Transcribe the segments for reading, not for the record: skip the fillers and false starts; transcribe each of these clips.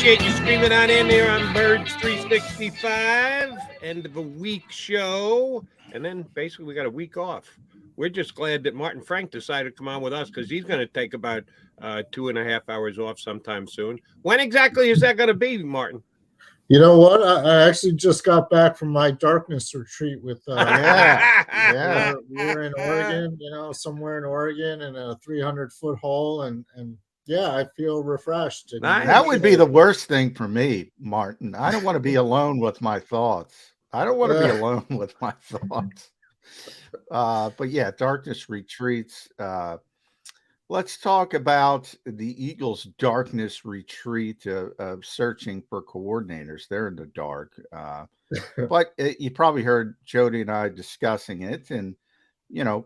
Appreciate you streaming on in here on Birds 365. End of a week show. And then basically we got a week off. We're just glad that Martin Frank decided to come on with us because he's going to take about 2.5 hours off sometime soon. When exactly is that going to be, Martin? You know what? I actually just got back from my darkness retreat with we were in Oregon, somewhere in Oregon in a 300-foot hole, and yeah, I feel refreshed. Nice. That would be the worst thing for me, Martin. I don't want to be alone with my thoughts. But yeah, darkness retreats. Let's talk about the Eagles' darkness retreat of searching for coordinators. They're in the dark. But you probably heard Jody and I discussing it and,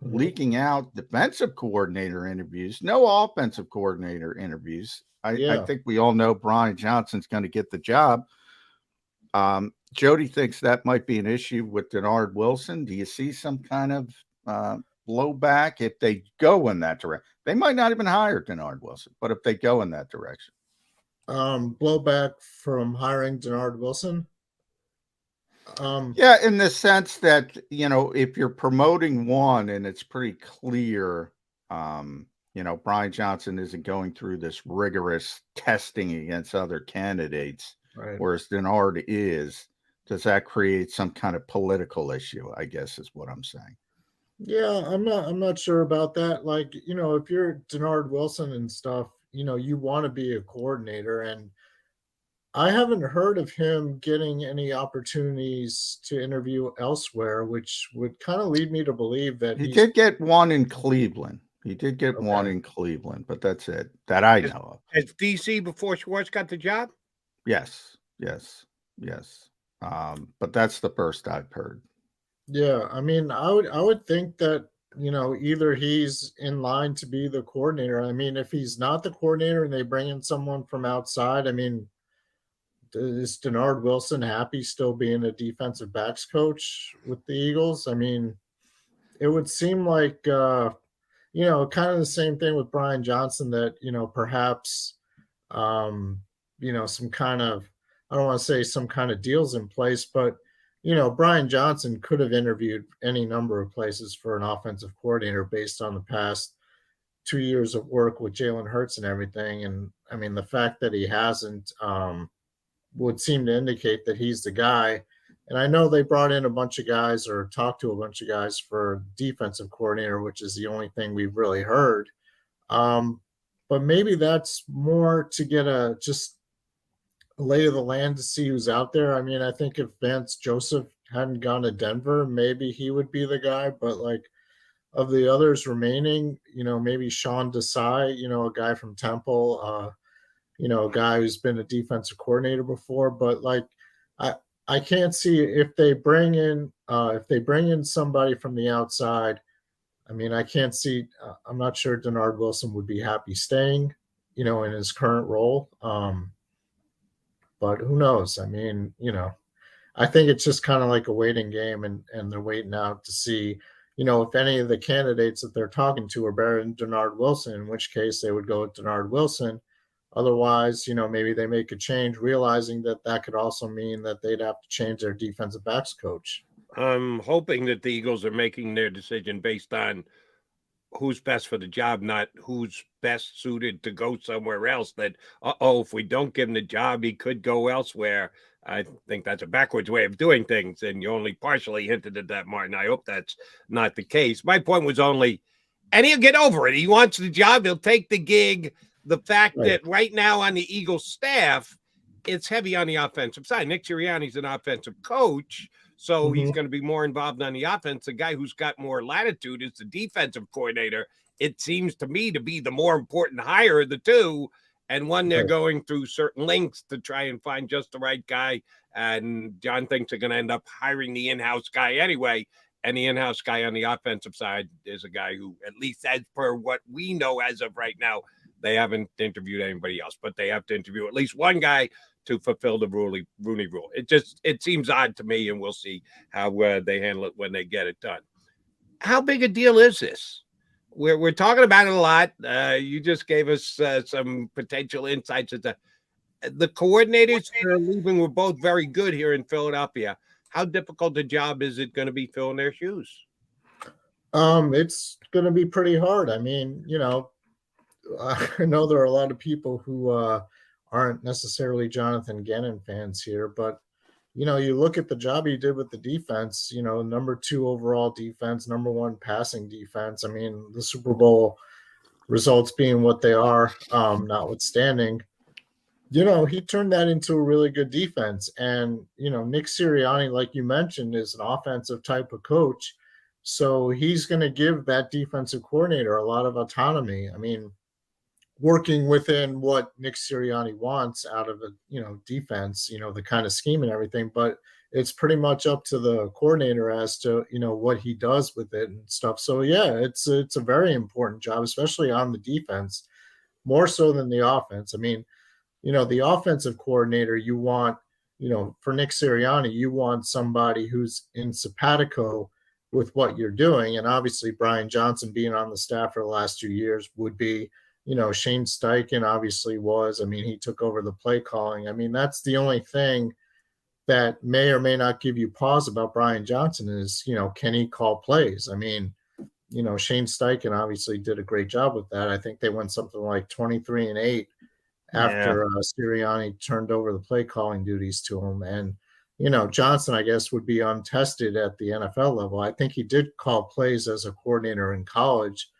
leaking out defensive coordinator interviews, no offensive coordinator interviews. I think we all know Brian Johnson's going to get the job. Jody thinks that might be an issue with Denard Wilson. Do you see some kind of blowback if they go in that direction? They might not even hire Denard Wilson, but if they go in that direction. Blowback from hiring Denard Wilson? Yeah, in the sense that, if you're promoting one and it's pretty clear, Brian Johnson isn't going through this rigorous testing against other candidates, right, whereas Denard is, does that create some kind of political issue, I guess is what I'm saying. Yeah, I'm not sure about that. Like, if you're Denard Wilson and stuff, you want to be a coordinator, and I haven't heard of him getting any opportunities to interview elsewhere, which would kind of lead me to believe that he did get one in Cleveland. One in Cleveland, but that's it that I know of. As DC before Schwartz got the job? Yes. But that's the first I've heard. Yeah, I mean, I would think that, either he's in line to be the coordinator. I mean, if he's not the coordinator and they bring in someone from outside, I mean, is Denard Wilson happy still being a defensive backs coach with the Eagles? I mean, it would seem like, kind of the same thing with Brian Johnson that, perhaps, some kind of, I don't want to say some kind of deals in place, but Brian Johnson could have interviewed any number of places for an offensive coordinator based on the past 2 years of work with Jalen Hurts and everything. And I mean, the fact that he hasn't would seem to indicate that he's the guy. And I know they brought in a bunch of guys or talked to a bunch of guys for defensive coordinator, which is the only thing we've really heard. But maybe that's more to get just lay of the land to see who's out there. I mean, I think if Vance Joseph hadn't gone to Denver, maybe he would be the guy. But like of the others remaining, maybe Sean Desai, a guy from Temple, a guy who's been a defensive coordinator before. But like, I can't see if they bring in somebody from the outside. I mean, I can't see. I'm not sure Denard Wilson would be happy staying, in his current role. But who knows? I mean, I think it's just kind of like a waiting game, and they're waiting out to see, if any of the candidates that they're talking to are better than Denard Wilson, in which case they would go with Denard Wilson. Otherwise, maybe they make a change, realizing that could also mean that they'd have to change their defensive backs coach. I'm hoping that the Eagles are making their decision based on who's best for the job, not who's best suited to go somewhere else. That, if we don't give him the job, he could go elsewhere. I think that's a backwards way of doing things, and you only partially hinted at that, Martin. I hope that's not the case. My point was only, and he'll get over it. He wants the job. He'll take the gig. The fact that right now on the Eagles staff, it's heavy on the offensive side. Nick Sirianni's an offensive coach, so he's going to be more involved on the offense. The guy who's got more latitude is the defensive coordinator. It seems to me to be the more important hire of the two, and one they're going through certain lengths to try and find just the right guy. And John thinks they're going to end up hiring the in-house guy anyway. And the in-house guy on the offensive side is a guy who, at least as per what we know as of right now, they haven't interviewed anybody else, but they have to interview at least one guy to fulfill the Rooney rule. It seems odd to me, and we'll see how they handle it when they get it done. How big a deal is this? We're talking about it a lot. You just gave us some potential insights into the coordinators that are leaving were both very good here in Philadelphia. How difficult a job is it going to be filling their shoes? It's going to be pretty hard. I mean, I know there are a lot of people who aren't necessarily Jonathan Gannon fans here, but you look at the job he did with the defense, number 2 overall defense, number 1 passing defense. I mean, the Super Bowl results being what they are, notwithstanding, he turned that into a really good defense. And, Nick Sirianni, like you mentioned, is an offensive type of coach. So he's going to give that defensive coordinator a lot of autonomy. I mean, working within what Nick Sirianni wants out of a defense, the kind of scheme and everything, but it's pretty much up to the coordinator as to what he does with it and stuff. So yeah, it's a very important job, especially on the defense, more so than the offense. I mean, the offensive coordinator, you want, for Nick Sirianni, you want somebody who's in simpatico with what you're doing, and obviously Brian Johnson being on the staff for the last 2 years would be. Shane Steichen obviously was. I mean, he took over the play calling. I mean, that's the only thing that may or may not give you pause about Brian Johnson is, can he call plays? I mean, Shane Steichen obviously did a great job with that. I think they went something like 23-8 after Sirianni turned over the play calling duties to him. And, Johnson, I guess, would be untested at the NFL level. I think he did call plays as a coordinator in college.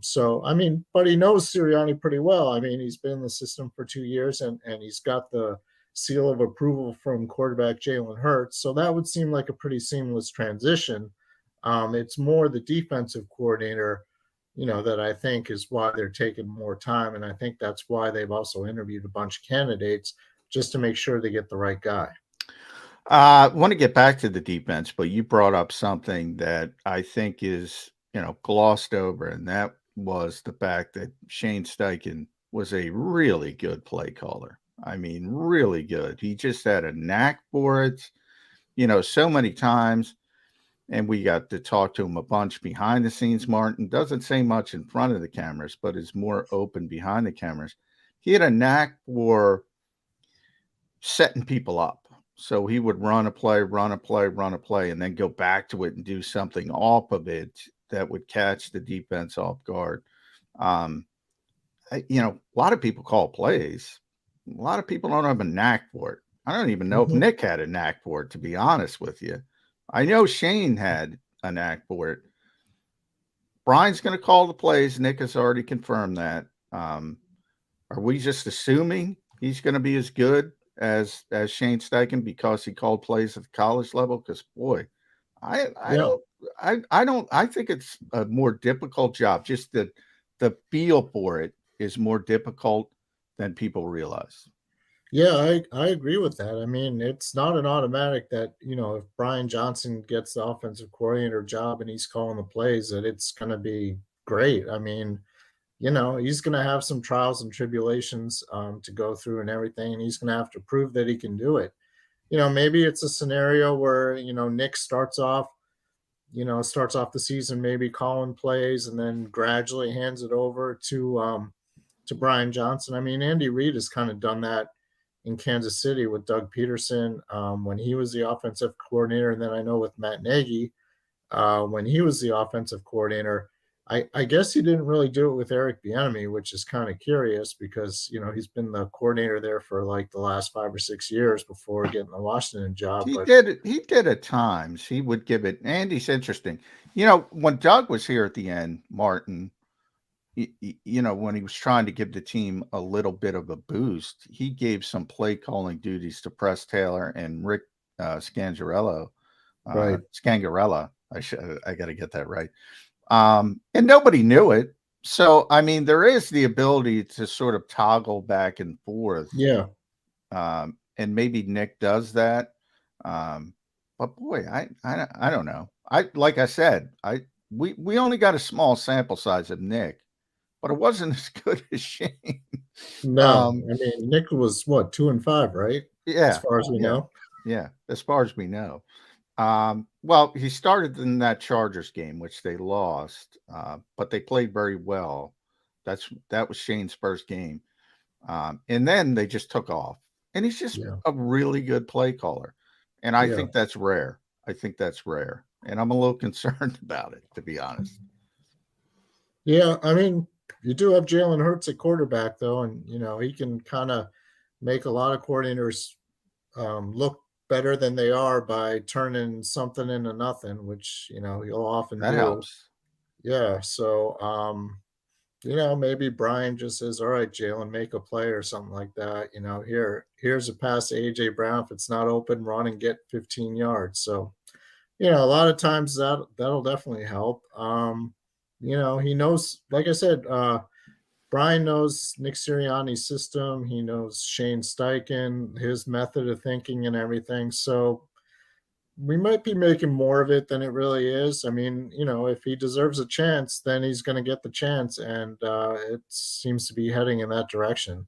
So, I mean, but he knows Sirianni pretty well. I mean, he's been in the system for 2 years and he's got the seal of approval from quarterback Jalen Hurts. So that would seem like a pretty seamless transition. It's more the defensive coordinator, that I think is why they're taking more time. And I think that's why they've also interviewed a bunch of candidates just to make sure they get the right guy. I want to get back to the defense, but you brought up something that I think is glossed over, and that was the fact that Shane Steichen was a really good play caller. I mean, really good. He just had a knack for it, so many times. And we got to talk to him a bunch behind the scenes. Martin doesn't say much in front of the cameras, but is more open behind the cameras. He had a knack for setting people up. So he would run a play, and then go back to it and do something off of it that would catch the defense off guard. A lot of people call plays. A lot of people don't have a knack for it. I don't even know if Nick had a knack for it, to be honest with you. I know Shane had a knack for it. Brian's going to call the plays. Nick has already confirmed that. Are we just assuming he's going to be as good as Shane Steichen because he called plays at the college level? Because boy, I think it's a more difficult job. Just the feel for it is more difficult than people realize. Yeah, I agree with that. I mean, it's not an automatic that, if Brian Johnson gets the offensive coordinator job and he's calling the plays, that it's going to be great. I mean, he's going to have some trials and tribulations to go through and everything, and he's going to have to prove that he can do it. Maybe it's a scenario where, Nick starts off the season maybe calling plays and then gradually hands it over to Brian Johnson. I mean, Andy Reid has kind of done that in Kansas City with Doug Peterson when he was the offensive coordinator. And then I know with Matt Nagy when he was the offensive coordinator. I guess he didn't really do it with Eric Bieniemy, which is kind of curious because, he's been the coordinator there for like the last 5 or 6 years before getting the Washington job. He did at times. He would give it. Andy's interesting. When Doug was here at the end, Martin, when he was trying to give the team a little bit of a boost, he gave some play calling duties to Press Taylor and Rick Scangarello. Right. Scangarella. I got to get that right. And nobody knew it. So, I mean, there is the ability to sort of toggle back and forth. Yeah. And maybe Nick does that. But boy, I don't know. Like I said, we only got a small sample size of Nick, but it wasn't as good as Shane. No, I mean, Nick was what, 2-5, right? Yeah. As far as we know. Yeah. As far as we know. Well, he started in that Chargers game, which they lost, but they played very well. That was Shane's first game. And then they just took off. And he's just a really good play caller. And I think that's rare. And I'm a little concerned about it, to be honest. Yeah, I mean, you do have Jalen Hurts at quarterback, though, and, he can kind of make a lot of coordinators look better than they are by turning something into nothing, which, he'll often That do. helps. Yeah, so, maybe Brian just says, all right, Jalen, make a play or something like that. Here's a pass to A.J. Brown. If it's not open, run and get 15 yards. So, a lot of times that'll definitely help. He knows, like I said, Brian knows Nick Sirianni's system. He knows Shane Steichen, his method of thinking and everything. So we might be making more of it than it really is. I mean, if he deserves a chance, then he's going to get the chance. And it seems to be heading in that direction.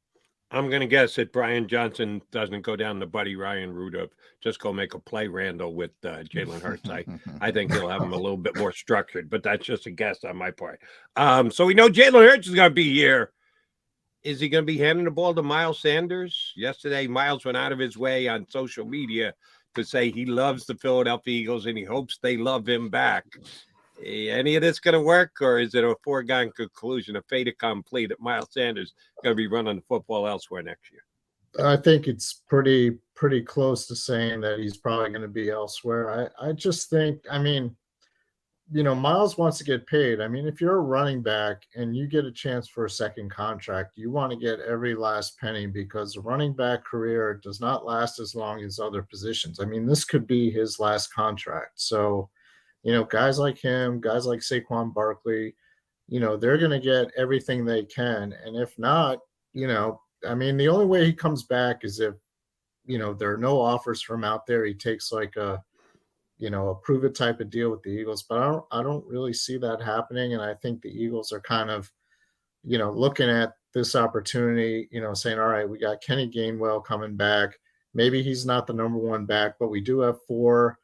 I'm going to guess that Brian Johnson doesn't go down the Buddy Ryan route of just go make a play, Randall, with Jalen Hurts. I think he'll have him a little bit more structured, but that's just a guess on my part. So we know Jalen Hurts is going to be here. Is he going to be handing the ball to Miles Sanders? Yesterday, Miles went out of his way on social media to say he loves the Philadelphia Eagles and he hopes they love him back. Any of this going to work, or is it a foregone conclusion, a fait accompli that Miles Sanders is going to be running the football elsewhere next year? I think it's pretty close to saying that he's probably going to be elsewhere. I just think, Miles wants to get paid. I mean, if you're a running back and you get a chance for a second contract, you want to get every last penny, because the running back career does not last as long as other positions. I mean, this could be his last contract. So, guys like him, guys like Saquon Barkley, they're going to get everything they can. And if not, the only way he comes back is if, there are no offers from out there. He takes like a prove it type of deal with the Eagles, but I don't really see that happening. And I think the Eagles are kind of, looking at this opportunity, saying, all right, we got Kenny Gainwell coming back. Maybe he's not the number one back, but we do have four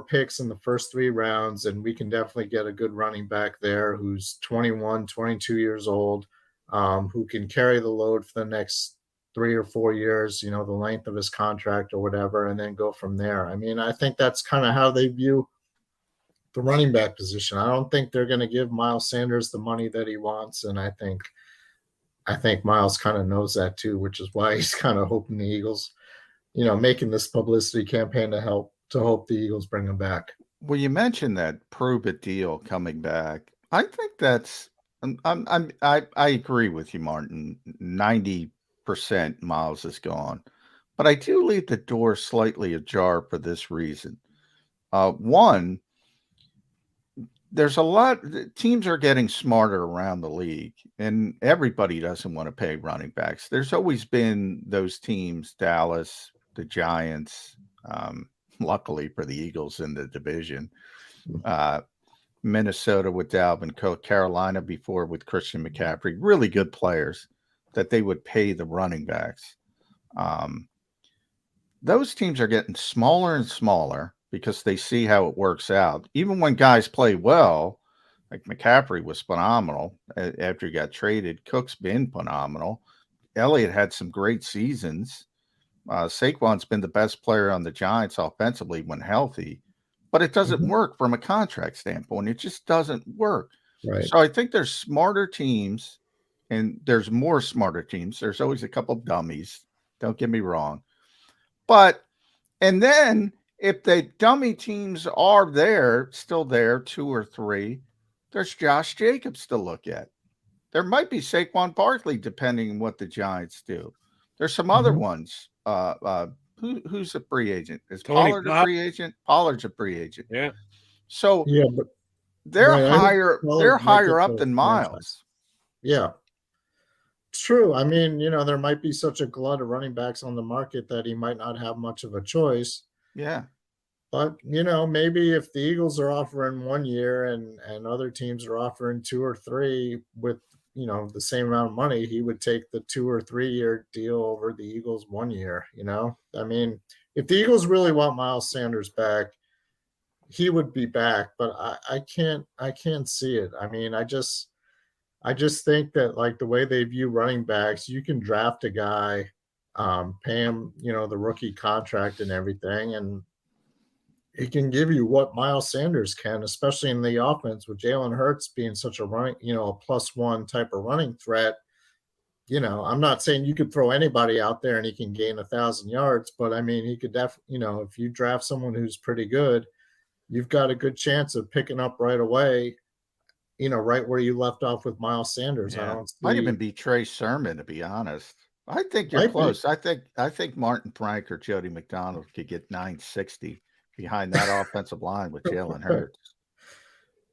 picks in the first 3 rounds, and we can definitely get a good running back there who's 21, 22 years old, who can carry the load for the next 3 or 4 years, the length of his contract or whatever, and then go from there. I mean, I think that's kind of how they view the running back position. I don't think they're going to give Miles Sanders the money that he wants, and I think Miles kind of knows that too, which is why he's kind of hoping the Eagles, making this publicity campaign to hope the Eagles bring him back. Well, you mentioned that prove it deal coming back. I think that's I agree with you, Martin. 90% Miles is gone, but I do leave the door slightly ajar for this reason. One, there's a lot. Teams are getting smarter around the league, and everybody doesn't want to pay running backs. There's always been those teams, Dallas, the Giants, luckily for the Eagles in the division, Minnesota with Dalvin Cook, Carolina before with Christian McCaffrey, really good players that they would pay the running backs. Those teams are getting smaller and smaller because they see how it works out. Even when guys play well, like McCaffrey was phenomenal after he got traded. Cook's been phenomenal. Elliott had some great seasons. Saquon's been the best player on the Giants offensively when healthy, but it doesn't work from a contract standpoint. It just doesn't work. Right. So I think there's smarter teams, and there's more smarter teams. There's always a couple of dummies. Don't get me wrong. And then if the dummy teams are still there, 2 or 3, there's Josh Jacobs to look at. There might be Saquon Barkley, depending on what the Giants do. There's some other ones. Who's a free agent? Is Pollard a free agent? Pollard's a free agent. Yeah. So but they're right, they're higher up than Miles. Yeah. It's true. I mean, there might be such a glut of running backs on the market that he might not have much of a choice. Yeah. But, maybe if the Eagles are offering 1 year and other teams are offering 2 or 3 with, the same amount of money, he would take the 2 or 3 year deal over the Eagles 1 year, I mean, if the Eagles really want Miles Sanders back, he would be back, but I can't see it. I mean, I I just think that like the way they view running backs, you can draft a guy, pay him, the rookie contract and everything, and he can give you what Miles Sanders can, especially in the offense with Jalen Hurts being such a running, a +1 type of running threat. I'm not saying you could throw anybody out there and he can gain 1,000 yards, but I mean, he could definitely, if you draft someone who's pretty good, you've got a good chance of picking up right away, right where you left off with Miles Sanders. I Yeah. don't Might see even be Trey Sermon, to be honest. I think you're might be. close. I think Martin Frank or Jody McDonald could get 960 behind that offensive line with Jalen Hurts.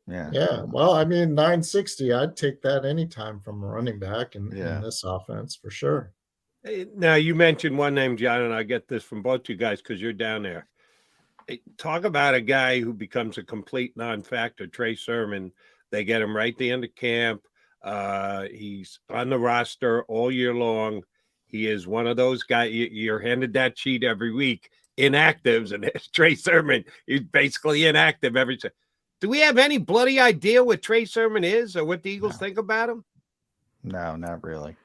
Yeah. Yeah. Well, I mean, 960, I'd take that anytime from a running back in Yeah. this offense for sure. Now, you mentioned one name, John, and I get this from both you guys because you're down there. Talk about a guy who becomes a complete non-factor, Trey Sermon. They get him right at the end of camp. He's on the roster all year long. He is one of those guys. You're handed that sheet every week, inactives, and Trey Sermon is basically inactive every time. Do we have any bloody idea what Trey Sermon is or what the Eagles think about him? No, not really.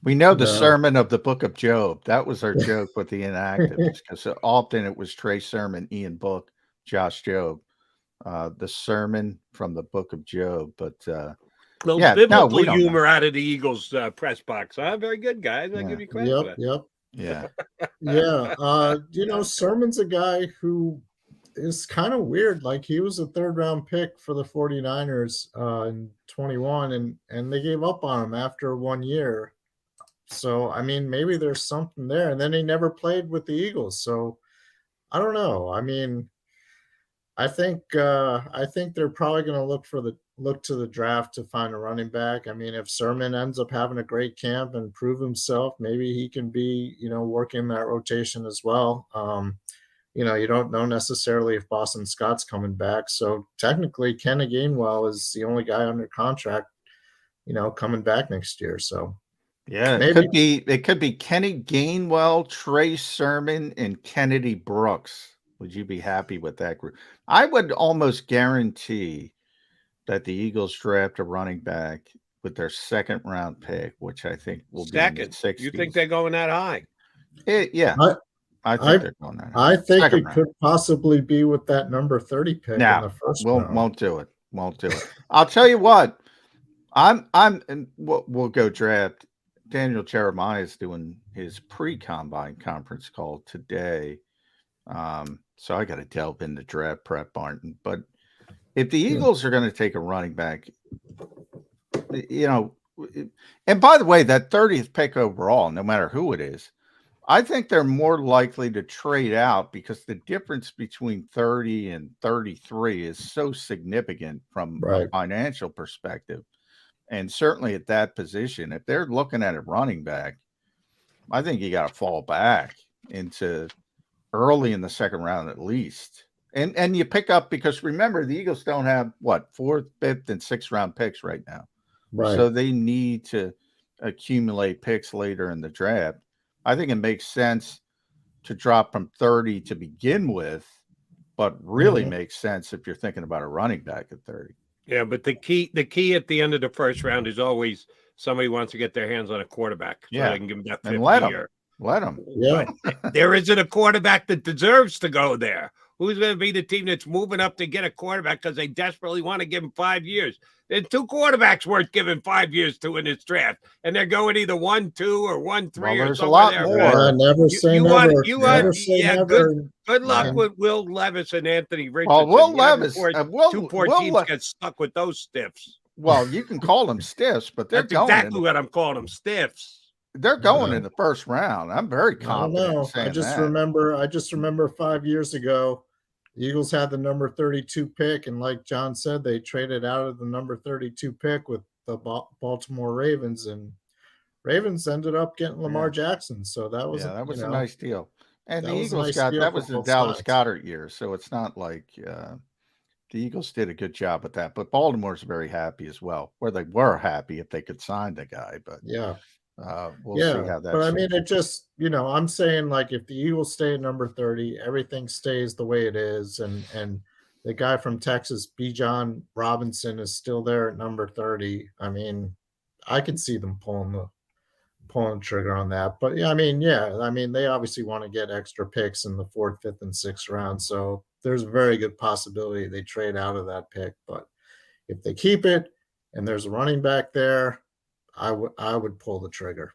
We know the sermon of the book of Job. That was our joke with the inactives, because often it was Trey Sermon, Ian Book, Josh Job. The sermon from the book of Job. But biblical humor out of the Eagles press box. Huh? Very good, guys. I give you credit for that. Yep. Yeah. Yeah. Sermon's a guy who is kind of weird. Like, he was a 3rd-round pick for the 49ers in 21, and they gave up on him after 1 year. So, I mean, maybe there's something there. And then he never played with the Eagles. So, I don't know. I mean, I think they're probably going to look to the draft to find a running back. I mean, if Sermon ends up having a great camp and prove himself, maybe he can be, working that rotation as well. You don't know necessarily if Boston Scott's coming back. So technically, Kenny Gainwell is the only guy under contract, coming back next year. So yeah, it could be Kenny Gainwell, Trey Sermon, and Kennedy Brooks. Would you be happy with that group? I would almost guarantee that the Eagles draft a running back with their 2nd-round pick, which I think will be in the 60s. You think they're going that high? Yeah. I think they're going that high. I think it could possibly be with that number 30 pick in the first round. Won't do it. I'll tell you what. We'll go draft. Daniel Jeremiah is doing his pre-combine conference call today. So I got to delve into draft prep, Martin. But if the Eagles are going to take a running back, and by the way, that 30th pick overall, no matter who it is, I think they're more likely to trade out because the difference between 30 and 33 is so significant from a financial perspective. And certainly at that position, if they're looking at a running back, I think you got to fall back into early in the 2nd round at least. And you pick up, because remember, the Eagles don't have 4th, 5th, and 6th round picks right now. Right. So they need to accumulate picks later in the draft. I think it makes sense to drop from 30 to begin with, but really makes sense if you're thinking about a running back at 30. Yeah, but the key at the end of the 1st round is always somebody wants to get their hands on a quarterback. So they can give them that 5th year. Let them. Yeah. There isn't a quarterback that deserves to go there. Who's going to be the team that's moving up to get a quarterback because they desperately want to give him 5 years? There's 2 quarterbacks worth giving 5 years to in this draft, and they're going either 1, 2, or 1, 3. Well, there's a lot there. more. Never say never. Good luck with Will Levis and Anthony Richardson. Well, Will Levis, 2 poor teams get stuck with those stiffs. Well, you can call them stiffs, but they're That's exactly what I'm calling them, stiffs. They're going in the 1st round. I'm very confident. I just remember 5 years ago, the Eagles had the number 32 pick, and like John said, they traded out of the number 32 pick with the Baltimore Ravens, and Ravens ended up getting Lamar Jackson. So that was a nice deal. And the Eagles that was the Dallas Goedert year, so it's not like the Eagles did a good job with that. But Baltimore's very happy as well, where they were happy if they could sign the guy. But we'll see how that. But I mean, it just, I'm saying, like, if the Eagles stay at number 30, everything stays the way it is, and the guy from Texas, Bijan Robinson, is still there at number 30. I mean, I could see them pulling the trigger on that. But yeah, I mean, they obviously want to get extra picks in the 4th, 5th, and 6th round. So there's a very good possibility they trade out of that pick. But if they keep it and there's a running back there, I would pull the trigger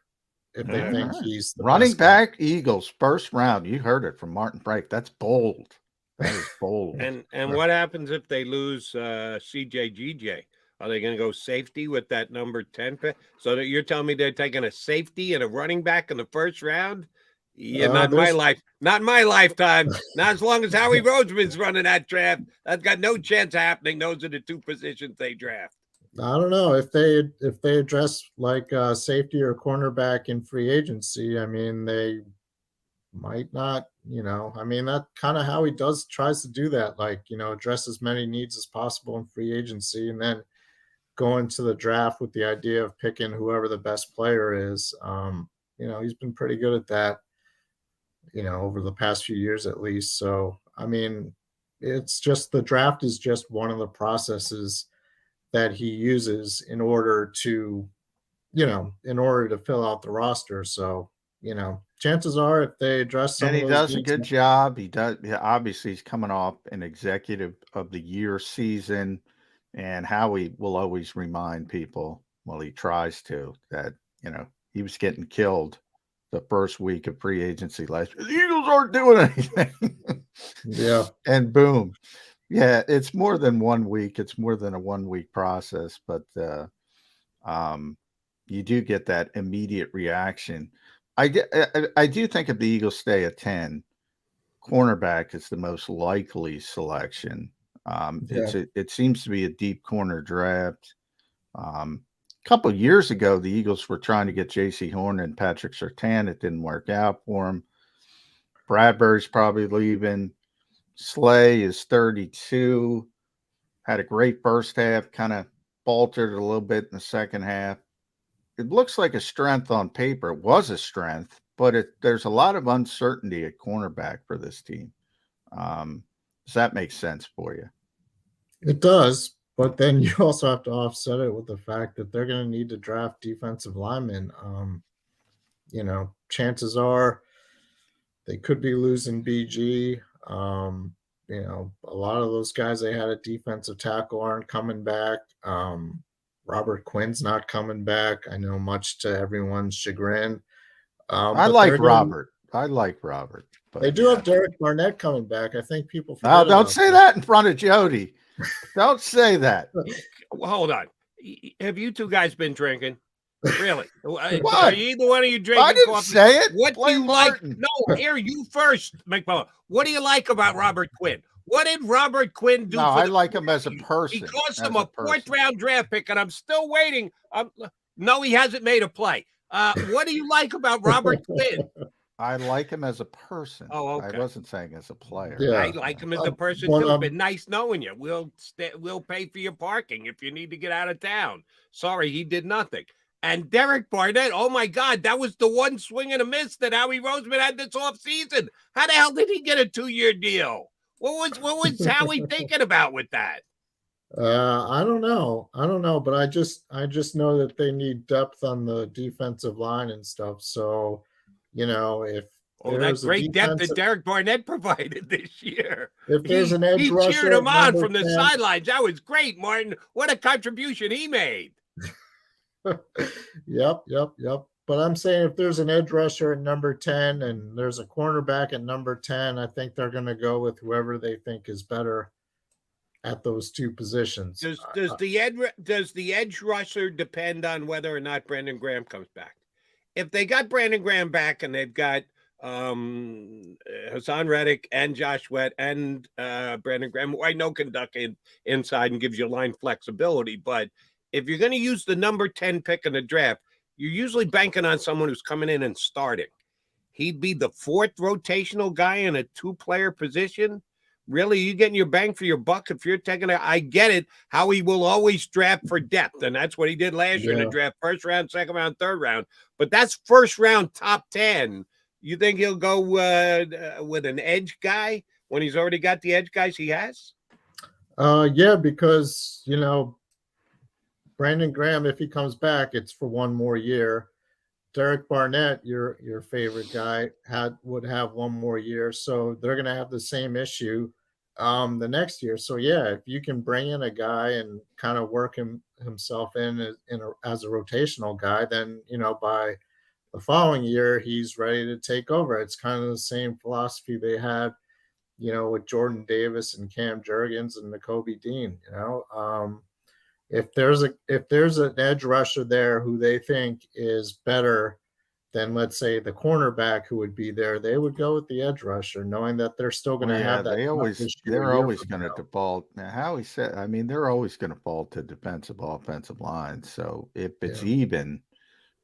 if they All think right. he's the Running best guy. back, Eagles, first round. You heard it from Martin Frank. That's bold. That is bold. And what happens if they lose CJGJ? Are they going to go safety with that number 10 pick? So that you're telling me they're taking a safety and a running back in the first round? Yeah, not in my life. Not in my lifetime. Not as long as Howie Roseman's running that draft. That's got no chance of happening. Those are the 2 positions they draft. I don't know if they address like safety or cornerback in free agency. I mean, they might not. I mean, that kind of how he tries to do that. Like, address as many needs as possible in free agency, and then go into the draft with the idea of picking whoever the best player is. He's been pretty good at that. Over the past few years at least. So, I mean, it's just the draft is just one of the processes that he uses in order to fill out the roster. So, chances are if they address some And of he those does a needs, good job. He does. Obviously, he's coming off an executive of the year season, and Howie will always remind people, well, he tries to, that he was getting killed the first week of free agency last year. The Eagles aren't doing anything. yeah. And boom. Yeah, it's more than 1 week. It's more than a 1 week process, but you do get that immediate reaction. I do think if the Eagles stay at 10, cornerback is the most likely selection. It seems to be a deep corner draft. A couple of years ago, the Eagles were trying to get J.C. Horn and Patrick Surtain. It didn't work out for them. Bradbury's probably leaving. Slay is 32. Had a great first half, kind of faltered a little bit in the second half. It looks like a strength on paper. It was a strength, but there's a lot of uncertainty at cornerback for this team. Does that make sense for you? It does, but then you also have to offset it with the fact that they're going to need to draft defensive linemen. Chances are they could be losing BG. A lot of those guys they had at defensive tackle aren't coming back. Robert Quinn's not coming back. I know, much to everyone's chagrin. I like Robert. But they do have Derek Barnett coming back. I think people forget. No, don't say that in front of Jody. Don't say that. Well, hold on. Have you 2 guys been drinking? Really? What? Are either one of you drinking I didn't coffee? say it. What do you Martin. like? No, here, you first, McMullen. What do you like about Robert Quinn? What did Robert Quinn do? No, I like him as a person. He cost him a 4th-round draft pick, and I'm still waiting. No, he hasn't made a play. What do you like about Robert Quinn? I like him as a person. Oh, okay. I wasn't saying as a player. Yeah. I like him as a person too. It's been nice knowing you. We'll pay for your parking if you need to get out of town. Sorry, he did nothing. And Derek Barnett, oh my God, that was the one swing and a miss that Howie Roseman had this offseason. How the hell did he get a 2-year deal? What was Howie thinking about with that? I don't know, but I just know that they need depth on the defensive line and stuff. So, if that great depth that Derek Barnett provided this year. If there's an edge rusher, he cheered him on from the sidelines. That was great, Martin. What a contribution he made. Yep. But I'm saying if there's an edge rusher at number 10 and there's a cornerback at number 10, I think they're going to go with whoever they think is better at those 2 positions. Does the edge rusher depend on whether or not Brandon Graham comes back? If they got Brandon Graham back and they've got Hassan Reddick and Josh Sweat and Brandon Graham, who I know can duck inside and gives you line flexibility, but if you're going to use the number 10 pick in the draft, you're usually banking on someone who's coming in and starting. He'd be the 4th rotational guy in a 2-player position. Really, you getting your bang for your buck if you're taking it? I get it. Howie will always draft for depth, and that's what he did last year in the draft: 1st round, 2nd round, 3rd round. But that's 1st round, top 10. You think he'll go with an edge guy when he's already got the edge guys he has? Yeah, because Brandon Graham, if he comes back, it's for one more year. Derek Barnett, your favorite guy, would have one more year, so they're going to have the same issue the next year. So yeah, if you can bring in a guy and kind of work himself as a rotational guy, then by the following year he's ready to take over. It's kind of the same philosophy they had, with Jordan Davis and Cam Jurgens and Nakobe Dean. If there's an edge rusher there who they think is better than, let's say, the cornerback who would be there, they would go with the edge rusher, knowing that they're still going to have that. They're always going to default. Now, Howie said, I mean, they're always going to fall to defensive, offensive line. So if it's even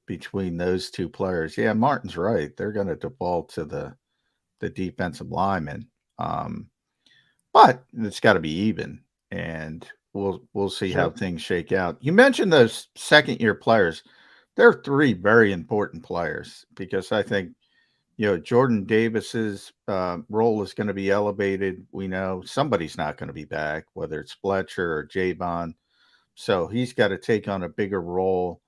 between those two players, Martin's right. They're going to default to the defensive lineman. But it's got to be even, and we'll see how things shake out. You mentioned those second-year players. They're three very important players because I think, Jordan Davis's role is going to be elevated. We know somebody's not going to be back, whether it's Fletcher or Javon. So he's got to take on a bigger role.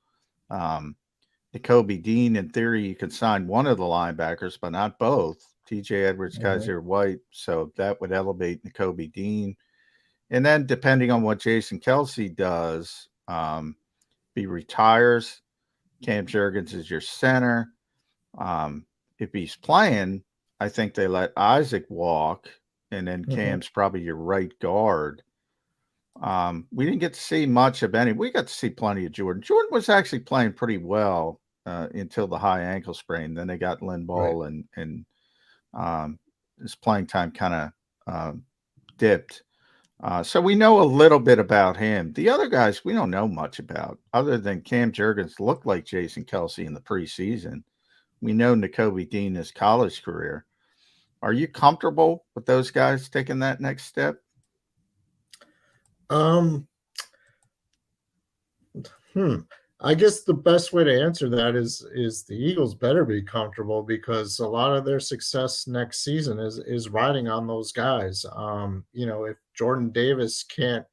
Nakobe Dean, in theory, you could sign one of the linebackers, but not both. TJ Edwards, Kaiser White. So that would elevate Nakobe Dean. And then depending on what Jason Kelce does, he retires. Cam Jurgens is your center. If he's playing, I think they let Isaac walk, and then Cam's probably your right guard. We didn't get to see much of any. We got to see plenty of Jordan. Jordan was actually playing pretty well until the high ankle sprain. Then they got Linval and his playing time kind of dipped. So we know a little bit about him. The other guys we don't know much about, other than Cam Jurgens looked like Jason Kelce in the preseason. We know Nakobe Dean, his college career. Are you comfortable with those guys taking that next step? I guess the best way to answer that is the Eagles better be comfortable, because a lot of their success next season is riding on those guys. If Jordan Davis can't,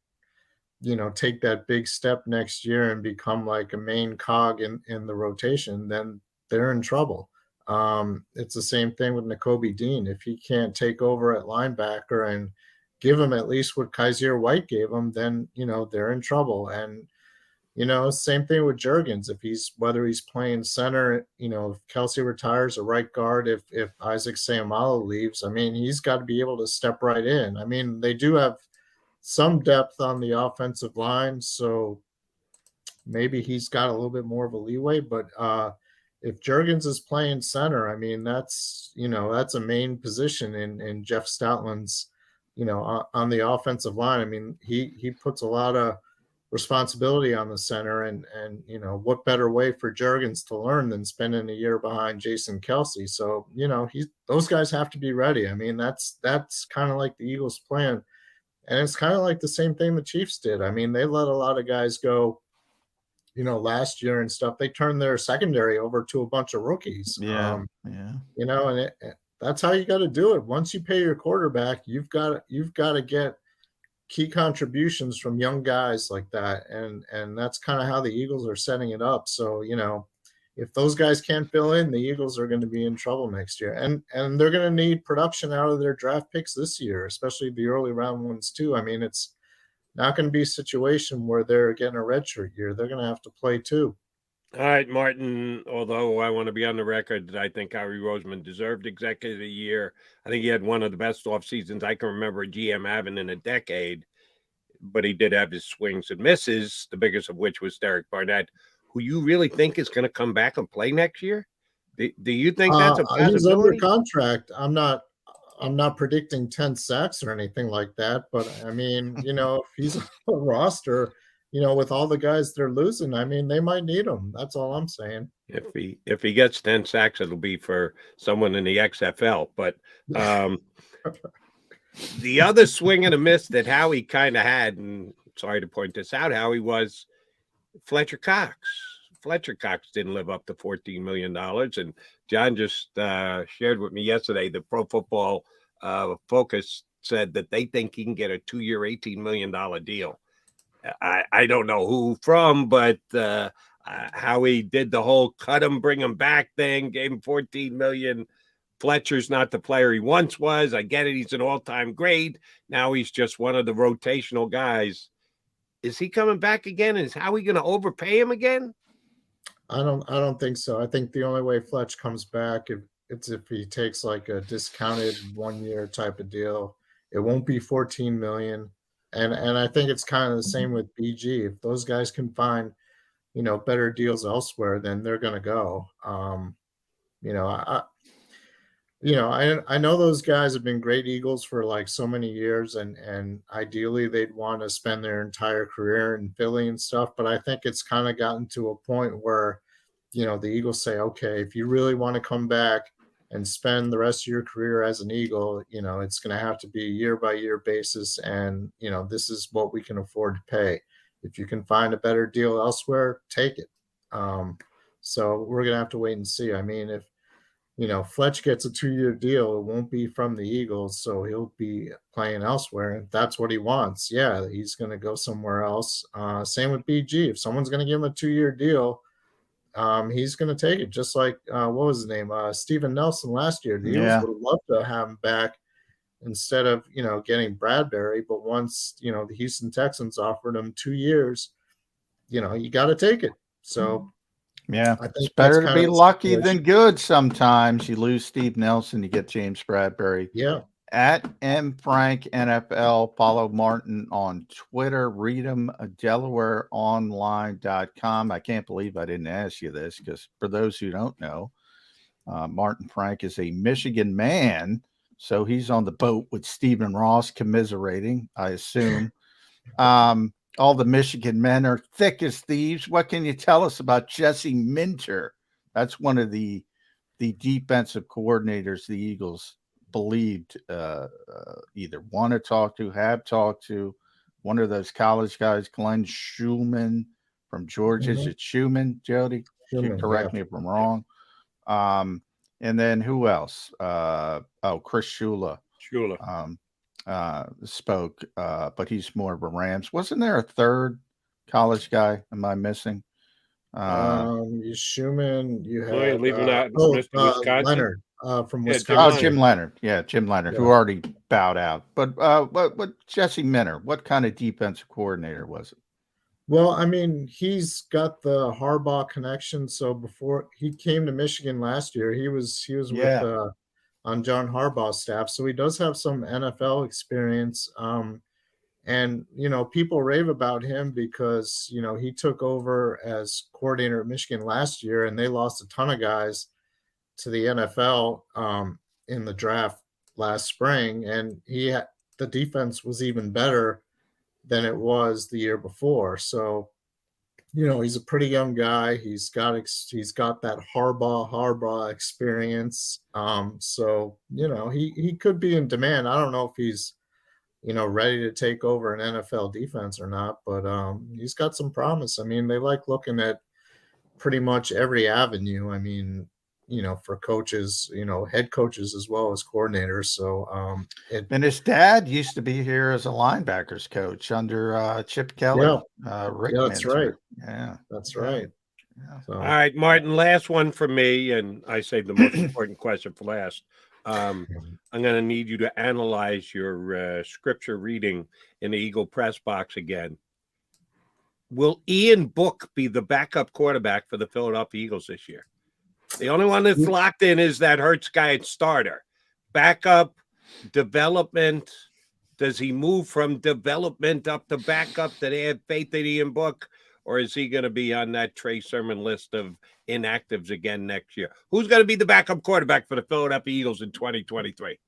take that big step next year and become like a main cog in the rotation, then they're in trouble. It's the same thing with Nakobe Dean. If he can't take over at linebacker and give him at least what Kaiser White gave him, then, they're in trouble. And, same thing with Jurgens. Whether he's playing center, if Kelce retires, a right guard, if Isaac Seumalo leaves, I mean, he's got to be able to step right in. I mean, they do have some depth on the offensive line, so maybe he's got a little bit more of a leeway. But if Jurgens is playing center, I mean, that's a main position in Jeff Stoutland's, on the offensive line. I mean, he puts a lot of responsibility on the center, and what better way for Jurgens to learn than spending a year behind Jason Kelce? So those guys have to be ready. I mean, that's kind of like the Eagles' plan, and it's kind of like the same thing the Chiefs did. I mean, they let a lot of guys go, last year and stuff. They turned their secondary over to a bunch of rookies. And that's how you got to do it. Once you pay your quarterback, you've got to get key contributions from young guys like that. And that's kind of how the Eagles are setting it up. So, if those guys can't fill in, the Eagles are going to be in trouble next year. And they're going to need production out of their draft picks this year, especially the early round ones too. I mean, it's not going to be a situation where they're getting a redshirt year. They're going to have to play too. All right, Martin, although I want to be on the record that I think Howie Roseman deserved Executive of the Year. I think he had one of the best off seasons I can remember a GM having in a decade, but he did have his swings and misses, the biggest of which was Derek Barnett, who you really think is going to come back and play next year? Do you think that's a possibility? He's under contract. I'm not predicting 10 sacks or anything like that, but I mean, if he's on a roster, with all the guys they're losing, I mean, they might need him. That's all I'm saying. If he gets 10 sacks, it'll be for someone in the XFL. But the other swing and a miss that Howie kind of had, and sorry to point this out, Howie, was Fletcher Cox. Fletcher Cox didn't live up to $14 million. And John just shared with me yesterday that Pro Football Focus said that they think he can get a 2-year, $18 million deal. I don't know who from, but Howie did the whole cut him, bring him back thing, gave him $14 million. Fletcher's not the player he once was. I get it. He's an all-time great. Now he's just one of the rotational guys. Is he coming back again? Is Howie going to overpay him again? I don't think so. I think the only way Fletch comes back if he takes like a discounted 1 year type of deal. It won't be 14 million. And I think it's kind of the same with BG. If those guys can find, better deals elsewhere, then they're gonna go. You know, I know those guys have been great Eagles for like so many years, and ideally they'd want to spend their entire career in Philly and stuff. But I think it's kind of gotten to a point where, the Eagles say, okay, if you really want to come back and spend the rest of your career as an Eagle, it's going to have to be a year by year basis. And, this is what we can afford to pay. If you can find a better deal elsewhere, take it. So we're going to have to wait and see. I mean, if, Fletch gets a 2-year deal, it won't be from the Eagles, so he'll be playing elsewhere. If that's what he wants, yeah, he's going to go somewhere else. Same with BG. If someone's going to give him a 2-year deal, he's going to take it. Just like, what was his name? Steven Nelson last year. The Eagles would have loved to have him back instead of, getting Bradbury. But once, the Houston Texans offered him 2 years, you got to take it. So, yeah, it's better to be lucky than good sometimes. You lose Steve Nelson, you get James Bradbury. Yeah. At MFrank NFL, follow Martin on Twitter. Read him at DelawareOnline.com. I can't believe I didn't ask you this because for those who don't know, Martin Frank is a Michigan man, so he's on the boat with Stephen Ross, commiserating, I assume. All the Michigan men are thick as thieves. What can you tell us about Jesse Minter? That's one of the defensive coordinators the Eagles believed either want to talk to, have talked to. One of those college guys, Glenn Schulman from Georgia. Is it Schulman, Jody? Schulman, correct me if I'm wrong. And then who else? Chris Shula. Spoke, but he's more of a Rams. Wasn't there a third college guy? Am I missing? Schumann, you have leaving out Wisconsin? Leonard from Wisconsin. Jim Leonard. Yeah, Jim Leonard, who already bowed out. But what Jesse Minter, what kind of defensive coordinator was it? Well, I mean, he's got the Harbaugh connection. So before he came to Michigan last year, he was with on John Harbaugh's staff. So he does have some NFL experience. And, people rave about him because, he took over as coordinator at Michigan last year and they lost a ton of guys to the NFL in the draft last spring. And the defense was even better than it was the year before. So, he's a pretty young guy. He's got that Harbaugh experience. So, he could be in demand. I don't know if he's, ready to take over an NFL defense or not, but he's got some promise. I mean, they like looking at pretty much every avenue. I mean, for coaches, head coaches as well as coordinators. So, and his dad used to be here as a linebackers coach under Chip Kelly. Rick that's right. Yeah, that's right. Yeah. So. All right, Martin, last one for me, and I saved the most important question for last. I'm going to need you to analyze your scripture reading in the Eagle press box again. Will Ian Book be the backup quarterback for the Philadelphia Eagles this year? The only one that's locked in is that Hurts guy at starter. Backup, development. Does he move from development up to backup? Do they have faith in Ian Book? Or is he going to be on that Trey Sermon list of inactives again next year? Who's going to be the backup quarterback for the Philadelphia Eagles in 2023?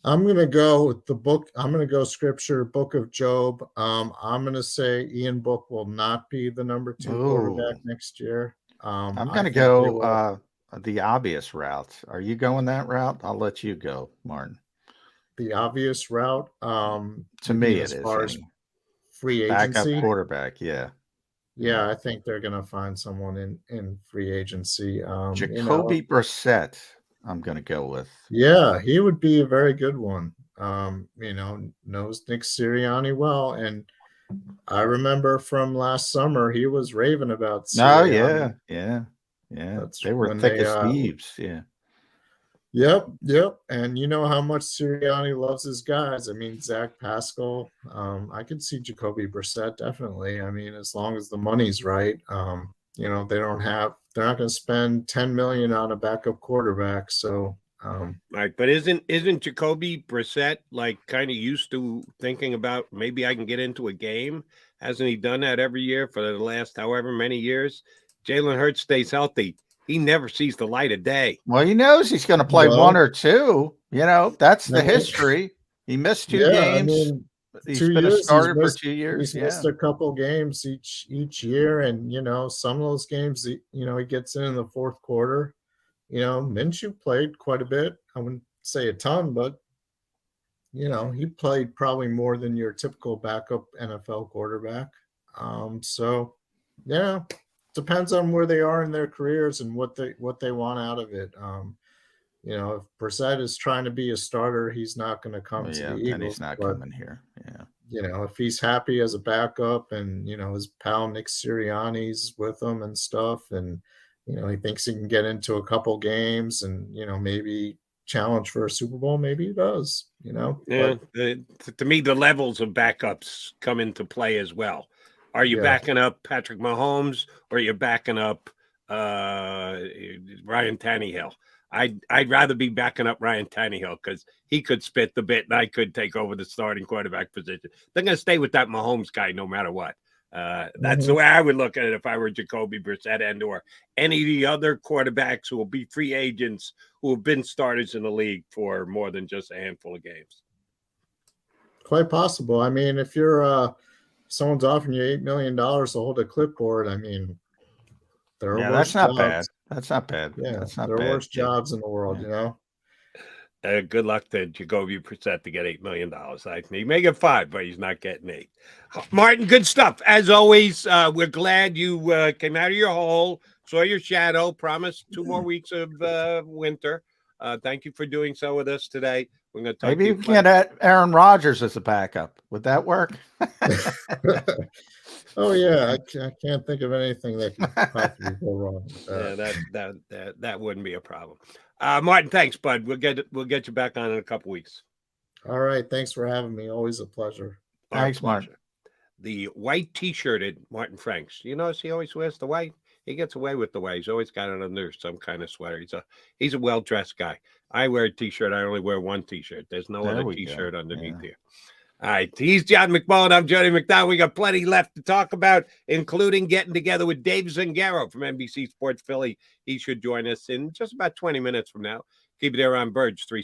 I'm going to go with the book. I'm going to go scripture, Book of Job. I'm going to say Ian Book will not be the number 2 quarterback next year. I'm going to go the obvious route. Are you going that route? I'll let you go, Martin. The obvious route? To me, it is. As far as free agency? Backup quarterback, yeah. Yeah, I think they're going to find someone in free agency. Jacoby Brissett, I'm going to go with. Yeah, he would be a very good one. Knows Nick Sirianni well. And, I remember from last summer, he was raving about Oh, Sirianni. yeah. That's They were when thick they, as thieves. Yeah. Yep. And you know how much Sirianni loves his guys. I mean, Zach Pascal. I could see Jacoby Brissett definitely. I mean, as long as the money's right. They're not going to spend 10 million on a backup quarterback. So, Right, but isn't Jacoby Brissett like kind of used to thinking about maybe I can get into a game? Hasn't he done that every year for the last however many years? Jalen Hurts stays healthy. He never sees the light of day. Well, he knows he's going to play Well, one or two. That's the I mean, history. He missed 2 yeah, I games. mean, He's 2 been a years starter for 2 years. he's missed a couple games each year, and some of those games he gets in the fourth quarter. Minshew played quite a bit. I wouldn't say a ton, but he played probably more than your typical backup NFL quarterback. So yeah, depends on where they are in their careers and what they want out of it. If Brissett is trying to be a starter, he's not going to come to the then Eagles. he's not But coming here. Yeah. if he's happy as a backup, and his pal Nick Sirianni's with him and stuff, and he thinks he can get into a couple games and maybe challenge for a Super Bowl, maybe he does. Yeah, to me, the levels of backups come into play as well. Are you backing up Patrick Mahomes, or are you backing up Ryan Tannehill? I'd rather be backing up Ryan Tannehill because he could spit the bit and I could take over the starting quarterback position. They're going to stay with that Mahomes guy no matter what. That's the way I would look at it if I were Jacoby Brissett and or any of the other quarterbacks who will be free agents who have been starters in the league for more than just a handful of games. Quite possible. I mean, if you're someone's offering you $8 million to hold a clipboard, I mean, there are worse that's not jobs. bad. That's not bad. Yeah, That's not there are bad. worse jobs in the world, Good luck to Jacoby Brissett to get $8 million. He may get 5, but he's not getting 8. Martin, good stuff. As always, we're glad you came out of your hole, saw your shadow, promised 2 more weeks of winter. Thank you for doing so with us today. We're going to talk Maybe we can get Aaron Rodgers as a backup. Would that work? Oh yeah, I can't think of anything that could possibly go wrong with that. Yeah, that wouldn't be a problem. Martin, thanks, bud. We'll get you back on in a couple weeks. All right, thanks for having me. Always a pleasure. Thanks, Martin. The white T-shirted Martin Franks. You notice he always wears the white. He gets away with the white. He's always got it under some kind of sweater. He's a well-dressed guy. I wear a T-shirt. I only wear one T-shirt. There's no other T-shirt underneath here. All right. He's John McMullen. I'm Jody McDonald. We got plenty left to talk about, including getting together with Dave Zangaro from NBC Sports Philly. He should join us in just about 20 minutes from now. Keep it there on Birds 360.